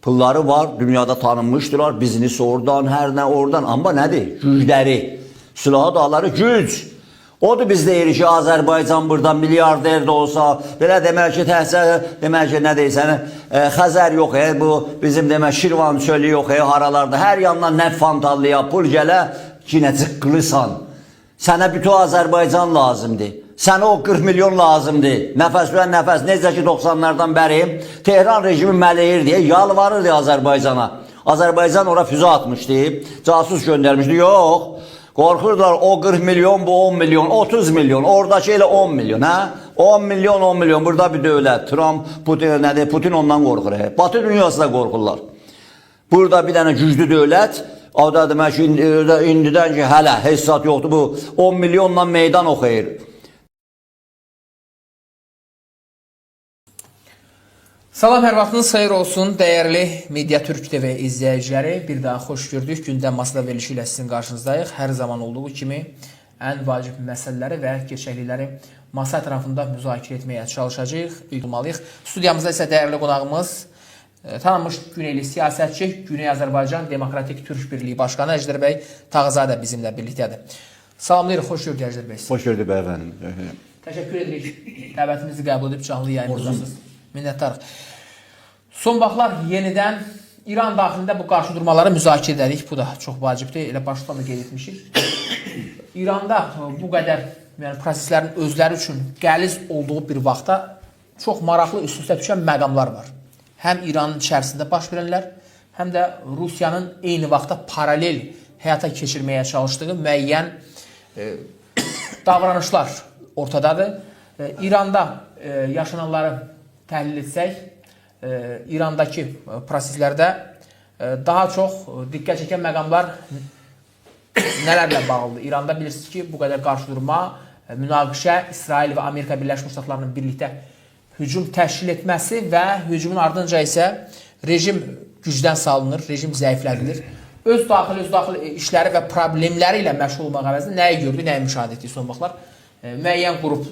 Pulları var, dünyada tanınmışdılar, biznesi oradan, hər nə oradan. Amma nədir? Gücləri, silahı dağları güc. Odur biz deyirik ki, Azərbaycan buradan milyarder də olsa, belə demək ki, demək ki, nə deyirsən, Xəzər yox, bu bizim demək Şirvan çölü yox, haralarda, hər yandan nə fantallıya, pul gələ, yenə cıqqılısan. Sənə bütün Azərbaycan lazımdır. Sənə o 40 milyon lazımdır. Nəfəs və nəfəs, necə ki 90'lardan bəri Tehran rejimi mələyir deyə yalvarırdı Azərbaycana. Azərbaycan ora füzə atmışdı, casus göndərmişdi. Yox. Qorxurdular, o 40 milyon, bu 10 milyon, 30 milyon, oradakı elə 10 milyon, hə? 10 milyon, 10 milyon, burada bir dövlət, Trump, Putin, nədir? Putin ondan qorxur, Batı dünyası da qorxurlar. Burada bir dənə güclü dövlət, o da demək ki, indidən ki, hələ, heç zat yoxdur, bu 10 milyonla meydan oxuyur. Salam, hər vaxtınız xeyir olsun, dəyərli Media Türk TV izləyiciləri. Bir daha xoş gördük. Gündəm masada verilişi ilə sizin qarşınızdayıq. Hər zaman olduğu kimi ən vacib məsələləri və gerçəklikləri masa ətrafında müzakirə etməyə çalışacağıq. Studiyamızda isə dəyərli qonağımız, tanınmış Güneyli siyasətçi, Güney Azərbaycan Demokratik Türk Birliyi Başqanı Əjdər bəy Tağızadə bizimlə birlikdədir. Salamlayırıq, xoş gördük Əjdər bəy. Xoş gördük bəy. Təşəkkür edirik. Dəvətimizi qəbul edib canlı yayınımızdasınız. Minnətdarıq. Son vaxtlar yenidən İran daxilində bu qarşıdurmaları müzakirə edirik. Bu da çox vacibdir. Elə başdan da qeyd etmişik. İranda bu qədər proseslərin özləri üçün qəliz olduğu bir vaxtda çox maraqlı üst-üstə düşən məqamlar var. Həm İranın içərisində baş verənlər, həm də Rusiyanın eyni vaxtda paralel həyata keçirməyə çalışdığı müəyyən davranışlar ortadadır. İranda yaşananları təhlil etsək, İrandakı proseslərdə daha çox diqqət çəkən məqamlar nələrlə bağlıdır? İranda bilirsiniz ki, bu qədər qarşıdurma, münaqişə, İsrail və Amerika Birləşmiş Ştatlarının birlikdə hücum təşkil etməsi və hücumun ardınca isə rejim gücdən salınır, rejim zəiflədilir. Öz daxili işləri və problemləri ilə məşğul olmaq əvəzində nəyi gördük, nəyi müşahidə etdik son vaxtlar? Müəyyən qrup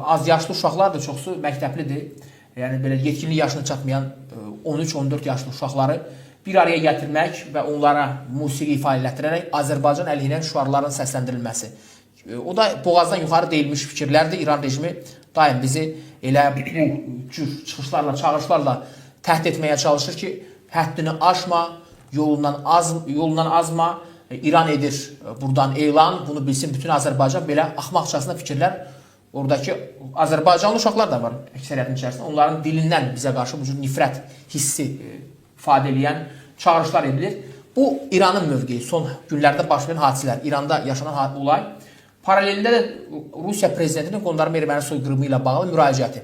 az yaşlı uşaqlar da çoxsu məktəblidir. Yəni belə yetkinlik yaşına çatmayan 13-14 yaşlı uşaqları bir araya gətirmək və onlara musiqi fəaliyyətləndirərək Azərbaycan əleyhinə şüarların səsləndirilməsi. O da boğazdan yuxarı deyilmiş fikirlərdir. İran rejimi daim bizi elə bu cür çıxışlarla, çağırışlarla təhdid etməyə çalışır ki, həddini aşma, yolundan azma, İran edir buradan elan, bunu bilsin bütün Azərbaycan, belə axmaqçasına fikirlər. Oradakı Azərbaycanlı uşaqlar da var əksəriyyətin içərisində. Onların dilindən bizə qarşı bu cür nifrət hissi ifadə edən çağırışlar edilir. Bu İranın mövqeyi, son günlərdə baş verən hadisələr, İranda yaşanan olay. Paralelində də Rusiya prezidentinin qondarma erməni soyqırımı ilə bağlı müraciəti.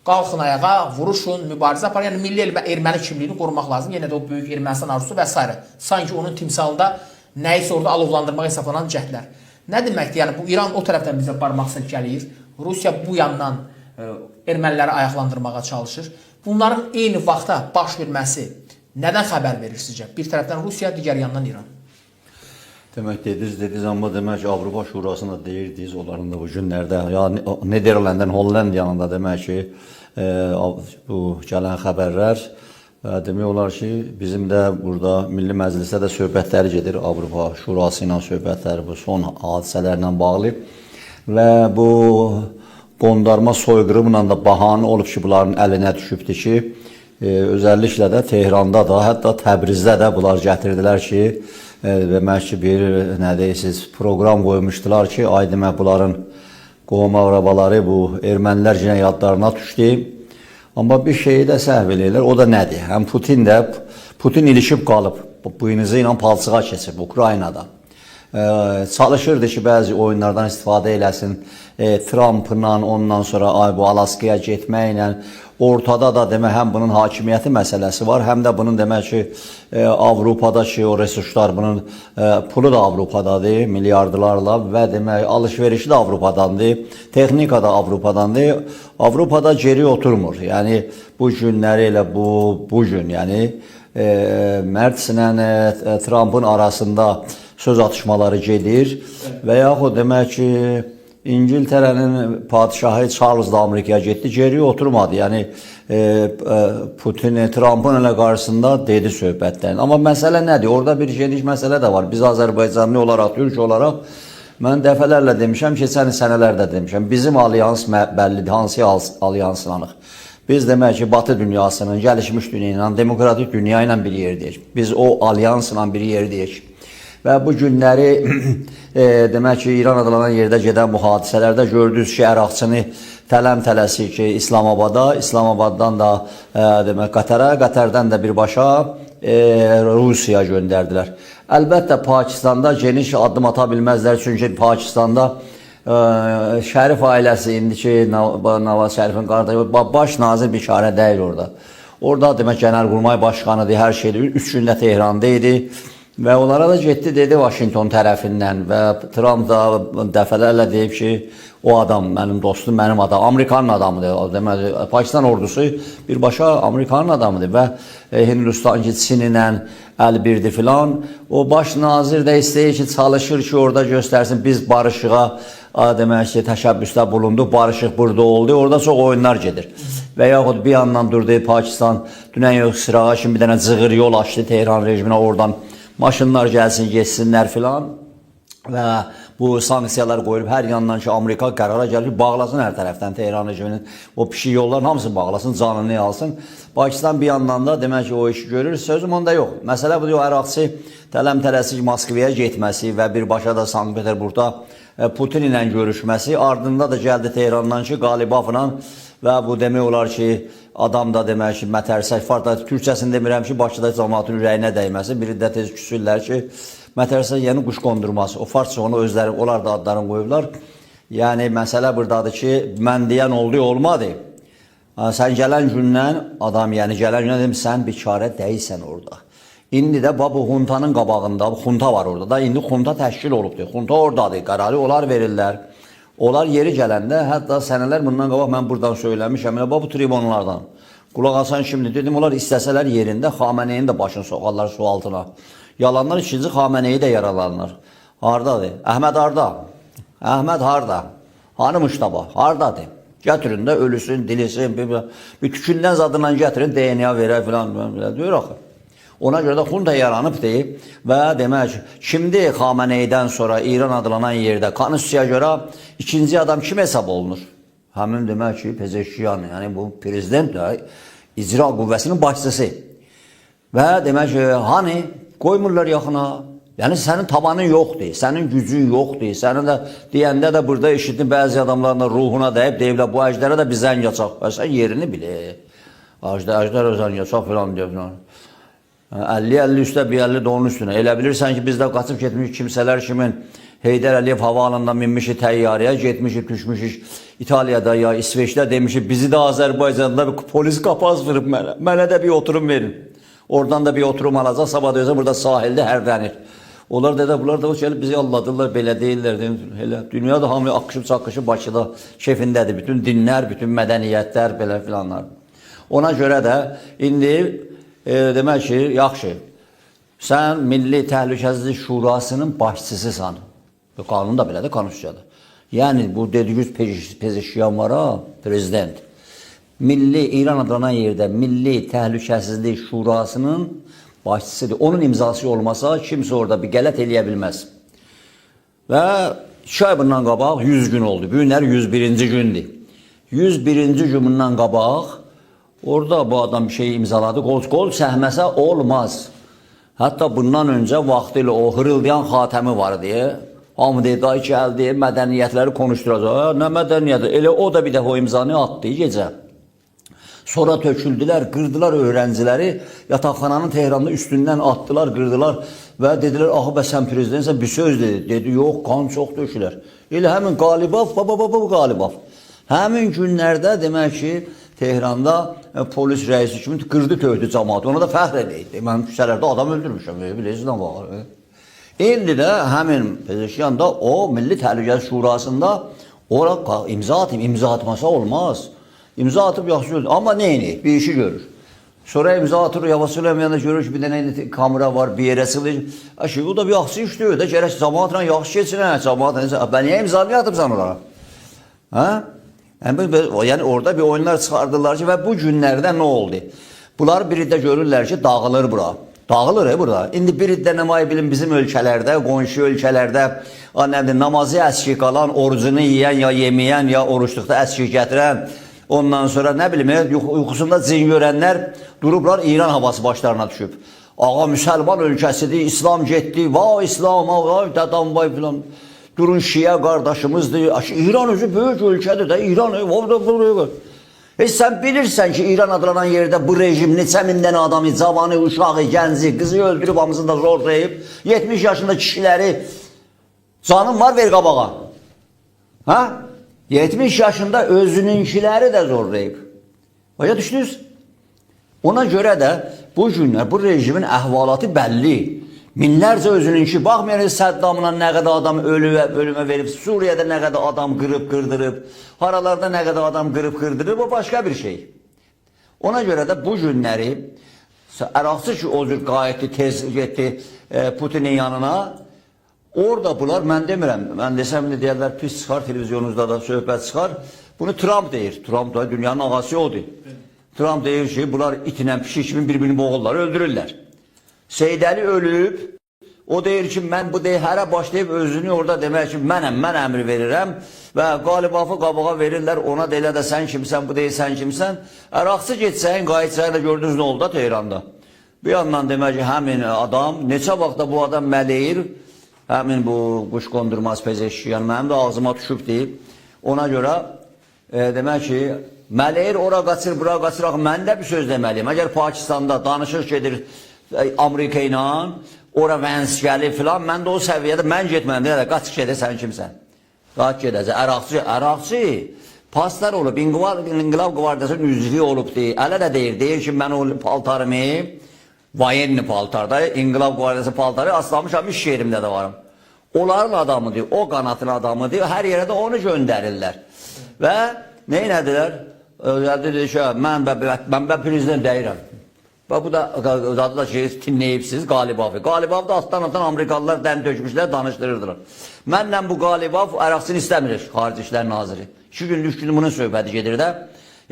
Qalxın ayağa, vuruşun, mübarizə aparın. Yəni milli erməni kimliyini qorumaq lazım. Yenə də o böyük Ermənistan arzusu və s. Sanki onun timsalında nəyisə orada alovlandırmağa hesaplanan cəhdlər. Nə deməkdir? Yəni bu İran o tərəfdən bizə barmaq silkələyir. Rusiya bu yandan erməniləri ayaqlandırmağa çalışır. Bunların eyni vaxtda baş verməsi nədən xəbər verir sizcə? Bir tərəfdən Rusiya, digər yandan İran. Demək dediniz, amma demək ki, Avropa Şurasında deyirdiniz, onların da bu günlərdə, ya Nederland'dan Hollandiyanın da demək ki, bu gələn xəbərlər, demək olar ki, bizim də burada Milli Məclisə də söhbətləri gedir, Avropa Şurası ilə söhbətləri bu son hadisələrlə bağlı. Və bu qondarma soyqırımla da bahanə olub ki, bunların əlinə düşübdür ki, özəlliklə də Tehranda da, hətta Təbrizdə də bunlar gətirdilər ki, demək ki, bir proqram qoymuşdular ki, ay demək bunların qohum əqrabaları bu ermənilər cinayətlərinə düşdü. Amma bir şeyi də səhv eləyirlər, o da nədir? Həm Putin ilişib qalıb, buynuzu ilə palçığa keçib Ukraynada. Çalışırdı ki, bəzi oyunlardan istifadə eləsin, Trump'la, ondan sonra bu Alaskaya getməklə, ortada da demək həm bunun hakimiyyəti məsələsi var, həm də bunun demək ki, Avropadakı o resurslar, bunun pulu da Avropadadır, milyardlarla və demək alış-verişi də Avropadandır, texnika da Avropadandır. Avropada geri oturmur. Yəni bu günləri elə bu gün, yəni Merz ilə Trump'ın arasında söz atışmaları gedir və yaxud demək ki, İngiltere'nin padişahı Charles da Amerika'ya getdi, geriye oturmadı. Yəni Putin, Trump'ın elə qarşısında dedi söhbətlərini. Amma məsələ nədir? Orada bir geniş məsələ də var. Biz Azərbaycanlı olaraq, Türk olaraq mən dəfələrlə demişəm, keçən sənelərdə demişəm. Bizim alyans bəllidir, hansı alyanslanıq? Biz demək ki, Batı dünyasının, gəlişmiş dünya ilə, demokratik dünya ilə bir yerdəyik. Biz o alyansla bir yerdəyik. Və bu günləri demək ki, İran adlanan yerdə gedən bu hadisələrdə gördünüz ki, Əraqçını tələm-tələsi ki, İslamabada, İslamabaddan da demək Qətərə, Qətərdən də birbaşa Rusiyaya göndərdilər. Əlbəttə Pakistanda geniş addım ata bilməzlər, çünki Pakistanda Şərif ailəsi indiki Nawaz Şərifin qardaşı baş nazir bir işarə deyil orada. Orada demək Genəlqurmay başqanıdır, hər şeydir. 3 gündə Tehranda idi. Və onlara da getdi, dedi Washington tərəfindən və Trump da dəfələrlə deyib ki, o adam, mənim dostum, mənim adam, Amerikanın adamıdır. Deməli, Pakistan ordusu birbaşa Amerikanın adamıdır və Hindistan Çinlə əlbirdir filan. O baş nazir də istəyir ki, çalışır ki, orada göstərsin, biz barışığa demək ki, təşəbbüsdə bulunduq, barışıq burada oldu, orada çox oyunlar gedir. Və yaxud bir yandan durdu Pakistan, dünən yox sırağa kimi bir dənə cığır yol açdı Tehran rejiminə, oradan maşınlar gəlsin, geçsinlər filan və bu sanksiyalar qoyulub hər yandan ki, Amerika qərara gəlib bağlasın hər tərəfdən Tehran rejiminin o pişik yolların hamısını bağlasın, canını alsın. Pakistan bir yandan da demək ki, o işi görür, sözüm onda yox. Məsələ budur, o Əraqçı tələm-tələsik Moskvaya getməsi və birbaşa da Sankt-Peterburgda Putin ilə görüşməsi, ardında da gəldi Tehrandan ki, Qalibafla və bu demək olar ki, adam da demək ki, mətərsək farda, Türkçəsini demirəm ki, Bakıda cəmaatın ürəyinə dəyməsi, biri də tez küsürlər ki, mətərsək yeni quş qondurması, o farsça onu özləri, onlar da adlarını qoyublar. Yəni, məsələ buradadır ki, mən deyən oldu, olmadı. Sən gələn gündən, adam, yəni gələn gündən dedim, sən bir çarə deyilsən orada. İndi də bu xuntanın qabağında, xunta var orada da, indi xunta təşkil olubdur. Xunta oradadır, qərarı onlar verirlər. Onlar yeri gələndə, hətta sənələr bundan qabaq mən buradan söyləmişəm, bu tribunlardan. Qulaq asan şimdi dedim, onlar istəsələr yerində Xameneyin də başını soxarlar su altına. Yalanlar ikinci Xameneyi də yaralanır. Hardadır? Əhməd harda? Əhməd harda? Hanı Muştaba? Hardadır? Gətirin də ölüsün, dilisin, bir tükündən zadından gətirin, DNA verər filan, deyir axı. Ona görə də xunta yaranıbdır və demək, şimdi Xameneydən sonra İran adlanan yerdə konstitusiyaya görə ikinci adam kim hesab olunur? Həmin demək ki, Pezeşkiyan, yəni bu prezident də icra qüvvəsinin başçısı. Və demək ki, hani qoymurlar yaxına, yəni sənin tabanın yoxdur, sənin gücün yoxdur, sənin də deyəndə də burada eşitdin bəzi adamların da ruhuna dəyib, deyiblər, bu əjdərə də bir zəng açaq, və sən yerini bilir. Əjdər özən açaq filan deyib filan. 50-50 üstə bir 50 də onun üstünə. Elə bilirsən ki, bizdə qaçıb getmiş kimsələr kimin Heydər Əliyev havalında minmişik təyyarəyə, getmişik, düşmüşük İtaliyada ya İsveçdə demişik, bizi də Azərbaycanda bir polis qapaz vırıb mənə. Mənə də bir oturum verin. Oradan da bir oturum alacaq, sabah deyəcək, burada sahildə hərlənir. Onlar da bunlar da gəlib bizi alladırlar, belə deyirlər. Dünya da hamı akışıb-çakışıb Bakıda şefindədir. Bütün dinlər, bütün mədəniyyətlər, belə filanlar. Ona görə də indi demək ki, yaxşı, sən Milli Təhlükəsizlik Şurasının başçısısan. Qanun da belədir, konstitusiyada. Yəni, bu dediyiniz Pezeşkiyan var ha, prezident. İran adlanan yerdə Milli Təhlükəsizlik Şurasının başçısıdır. Onun imzası olmasa, kimsə orada bir qələt eləyə bilməz. Və 2 ay bundan qabaq 100 gün oldu. Bu günlər 101-ci gündür. 101-ci günündən qabaq orada bu adam bir şey imzaladı. Qol səhməsə olmaz. Hətta bundan öncə vaxtilə o hırıldayan xatəmi var deyə. Hamı deyir, gəldi, mədəniyyətləri konuşduracaq. Nə mədəniyyəti? Elə o da bir dəfə o imzanı atdı gecə. Sonra töküldülər, qırdılar öğrenciləri. Yataqxananın Tehranda üstündən atdılar, qırdılar. Və dedilər, ahı bə sən prezidentsən bir söz dedi. Dedi, yox, qan çox döşülər. Elə həmin Qalibaf, Qalibaf. Həmin günlərdə demək ki, Tehranda polis rəisi kimi qırdı töydü cəmaatı. Ona da fəxr edəydi. Mən küçələrdə adam öldürmüşəm. Bilirsinizdən var. İndi də həmin Pezeşkiyan da o Milli Təhlükəsizlik Şurasında ora imza atayım. İmza atmasa olmaz. İmza atıb yaxşı görür. Amma neyini? Bir işi görür. Sonra imza atır, yavaş söyləməyəndə görür ki, bir dənə kamera var, bir yerə sılır. O da bir yaxşı iş deyir də, gərək cəmaatla yaxşı geçsin. Cəmaatla, niyə imza niyə atıbsan oraya? Ha? Yani orada bir oyunlar çıxardılar ki, və bu günlərdə nə oldu? Bunlar biri də görürlər ki, dağılır bura. Dağılır burada. İndi biri də nəmayə bilim bizim ölkələrdə, qonşu ölkələrdə namazı əskik qalan, orucunu yiyən, ya yeməyən, ya oruçluqda əskik gətirən, ondan sonra nə bilim, yuxusunda cin görənlər durublar, İran havası başlarına düşüb. Ağa müsəlman ölkəsidir, İslam getdi, vay İslam, vay dədam, vay filan. Durun Şiə qardaşımızdır. İran özü böyük ölkədir də, İran, sən bilirsən ki, İran adlanan yerdə bu rejim neçə mindən adamı, cavanı, uşağı, gənci, qızı öldürüb, hamısını da zorlayıb, 70 yaşında kişiləri, canım var, ver qabağa. Ha? 70 yaşında özününkiləri də zorlayıb. Başa düşdünüz? Ona görə də bu günlər bu rejimin əhvalatı bəlli. Minlərcə özününki, baxmayaraq Səddamla nə qədər adam ölümə verib, Suriyədə nə qədər adam qırıb, qırdırıb, haralarda nə qədər adam qırıb, qırdırıb, o başqa bir şey. Ona görə də bu günləri, əraqsız ki, o cür qayıtdı, tez getdi Putinin yanına, orada bunlar, mən demirəm, mən desəm ne deyərlər, pis çıxar, televizyonunuzda da söhbət çıxar, bunu Trump deyir, Trump da dünyanın ağası odur. Trump deyir ki, bunlar itinən pişik kimi bir-birini boğurlar, öldürürlər. Seydəli ölüb, o deyir ki, mən bu hərə başlayıb özünü orada demək ki, mən əmri verirəm və qalibafı qabağa verirlər, ona deyilə də sən kimsən, bu deyil sən kimsən. Əraqsı getsən, qayıtsən da gördünüz nə oldu da Tehranda. Bir yandan demək ki, həmin adam, neçə vaxtda bu adam mələyir, həmin bu quş qondurmaz pezeşki, yəni mənim də ağzıma düşüb deyib, ona görə demək ki, mələyir, ora qaçır, bura qaçır, mən də bir söz deməliyim. Əgər Pakistanda danışıq gedir, Amerika ilə, ora vəns gəlir filan, mən də o səviyyədə, mən getməyəm, deyək, qaç gedə sən kimsən? Qaç gedəcək, əraqçı, paslar olub, İnqilab Qvardiyasının üzvü olub deyir, ələ də deyir ki, mən o paltarımı, vayenli paltarda, İnqilab Qvardiyası paltarı aslamışam, iş yerimdə də varım. Onların adamıdır, o qanatın adamıdır, hər yerə də onu göndərirlər. Və neynədilər? Özəldir ki, mən prezident deyirəm. Və bu da adı da şey dinləyibsiz Qalibafı. Qalibafı da altdan Amerikalılar dən dökmüşlər, danışdırırdılar. Mənlə bu Qalibaf əraqsını istəmirir Xarici İşlər Naziri. 2 günlük bunun söhbəti gedir də.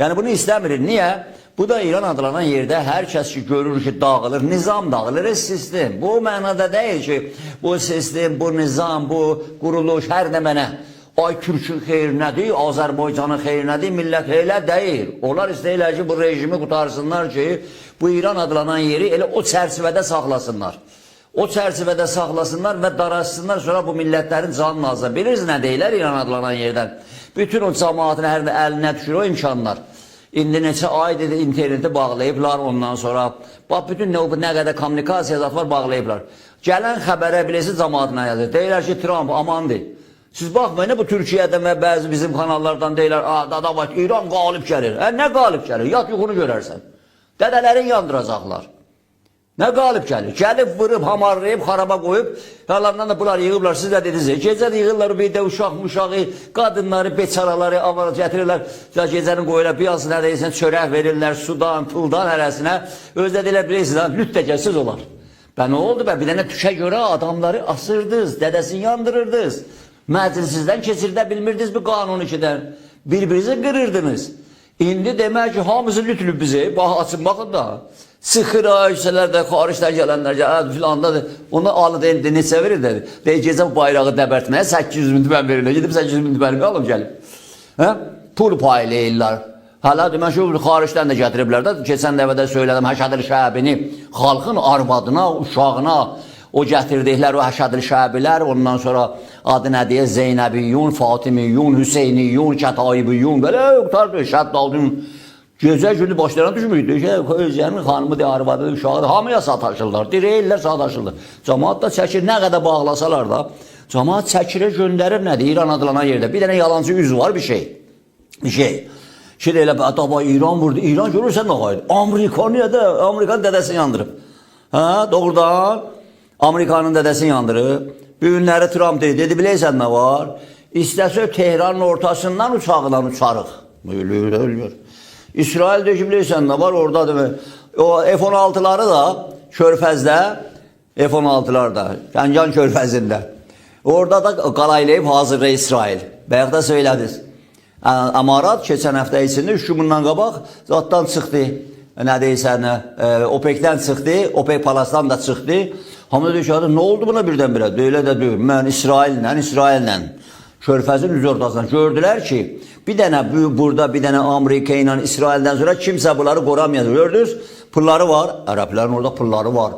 Yəni bunu istəmirir. Niyə? Bu da İran adlanan yerdə hər kəs ki görür ki dağılır, nizam dağılır, sistem. Bu mənada deyil ki, bu sistem, bu nizam, bu quruluş, hər nə mənə. Ay Türkün xeyrinədir, Azərbaycanın xeyrinədir, millət elə deyil. Onlar istəyirlər ki, bu rejimi qutarsınlar ki, bu İran adlanan yeri elə o çərçivədə saxlasınlar. O çərçivədə saxlasınlar və darasınlar, sonra bu millətlərin canını azlar. Bilirsiniz nə deyirlər İran adlanan yerdən? Bütün o cəmaatın hər əlinə düşür o imkanlar. İndi neçə ay dedi, interneti bağlayıblar ondan sonra. Bax, bütün nə qədər kommunikasiya zat var, bağlayıblar. Gələn xəbərə bilesi cəmaatına yazır. Deyirlər ki, Trump amandır. Siz baxmayın, bu Türkiyədə bəzi bizim kanallardan deyirlər, dada bak, İran qalib gəlir. Nə qalib gəlir? Yat yuxunu görərsən. Dədələrin yandıracaqlar. Nə qalib gəlir? Gəlib, vırıb, hamarlayıb, xaraba qoyub, yalandan da bunlar yığıblar, siz də dediniz, gecə yığırlar bir də uşaq-muşağı, qadınları, beçaraları, avara gətirirlər, gecənin qoyurlar, bir yazı nə deyirsən, çörək verirlər, sudan, puldan hərəsinə, özdə deyirlər, bilirsiniz, lüt dəcəsiz olar. Və nə oldu? Bir dənə tüşə görə adamları asırdınız, dədəsini yandırırdınız. Məclisizdən keçirdə bilmirdiniz bir qanun ikidən. Bir-birinizi qırırdınız. İndi demək ki, hamısı lütülüb bizi. Bax, açın, baxın da. Sıxır ayşələr də, xaricdən gələnlər, filandadır. Onlar alı deyil, neçə verir dedi. Deyil, gecə bayrağı dəbərtməyə 800 min tübən verirlər. Gedib 800 min tübəni alım gəlib. Pul paylayırlar. Hələ demək ki, xaricdən də gətiriblər də. Keçən dəvədə söylədim, Həşədil Şəbini xalqın arvadına, uşağına, o gətirdiklər, o Həşədil Şəbilər, ondan sonra adı nə deyə, Zeynəbiyyun, Fatimiyyun, Hüseyniyyun, Kətaybiyyun, belə qurtardı, Şəddadın, gecə günü başlarına düşmüydü, Özgənin xanımı deyə, arvadıdır, uşağıdır, hamıya sataşırlar, dirəyirlər, sataşırlar. Cəmaat da çəkir, nə qədər bağlasalar da, cəmaat çəkirə göndərir nədir, İran adlanan yerdə, bir dənə yalancı üz var, bir şey. Şimdi elə, daba İran vurdu, İran görürsən nə qaydı, Amerikanın dədəsini yandırıb. Doğrudan, Amerikanın dədəsini yandırıb. Bir günləri Trump dedi, biləysən nə var? İstəsə Tehranın ortasından uçağıyla uçarıq. Ölür. İsrail deyir ki, biləysən nə var? Orada o F-16'ları da Körfəzdə, F-16'lar da, Gəncan Körfəzində. Orada da qalaylayıb hazırda İsrail. Bayaq da söylədiniz. Amarat keçən həftə içində 3 gün bundan qabaq zatdan çıxdı. Nə deyirsən, OPEC-dən çıxdı, OPEC Palas'dan da çıxdı. Hamı deyir ki, nə oldu buna birdən-birə? Elə də deyir, mən İsraillə Körfəzin düz ortasından gördülər ki, bir dənə burada, bir dənə Amerika ilə İsraildən sonra kimsə bunları qoramayacaq. Gördünüz, pulları var, ərəblərin orada pulları var.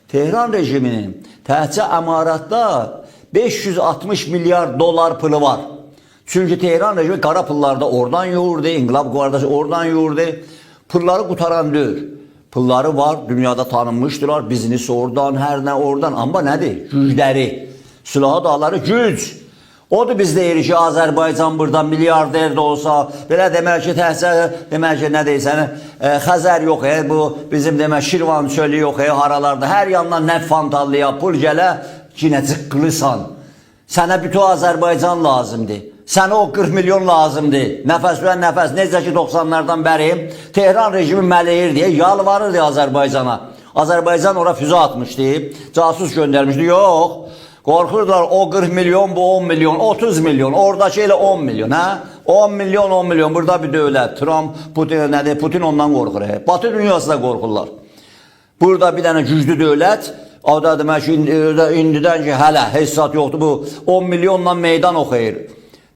Tehran rejiminin təhcə əmaratda 560 milyar dolar pulu var. Çünki Tehran rejimi qara pullarda oradan yoğurdu, İnqilab Qvardiyası oradan yoğurdu. Pulları qutaran deyil. Pulları var, dünyada tanınmışdılar, biznesi oradan, hər nə oradan. Amma nədir? Gücləri, silahı dağları güc. Odur biz deyirik ki, Azərbaycan burada milyarder də olsa, belə demək ki, demək ki, nə deyirsən, Xəzər yox, bu bizim demək Şirvan çölü yox, haralarda, hər yandan nə fantallıya, pul gələ, yenə cıqqılısan. Sənə bütün Azərbaycan lazımdır. Sənə o 40 milyon lazımdır. Nəfəs və nəfəs. Necə ki 90'lardan bəri Tehran rejimi mələyir deyə yalvarırdı Azərbaycana. Azərbaycan ora füzə atmışdı. Casus göndərmişdi. Yox. Qorxurdular o 40 milyon, bu 10 milyon, 30 milyon. Oradakı elə 10 milyon. 10 milyon, 10 milyon. Burada bir dövlət. Trump, Putin ondan qorxur. Batı dünyası da qorxurlar. Burada bir dənə güclü dövlət. O da demək ki, indidən ki, hələ hesab yoxdur. Bu 10 milyonla meydan oxuyur.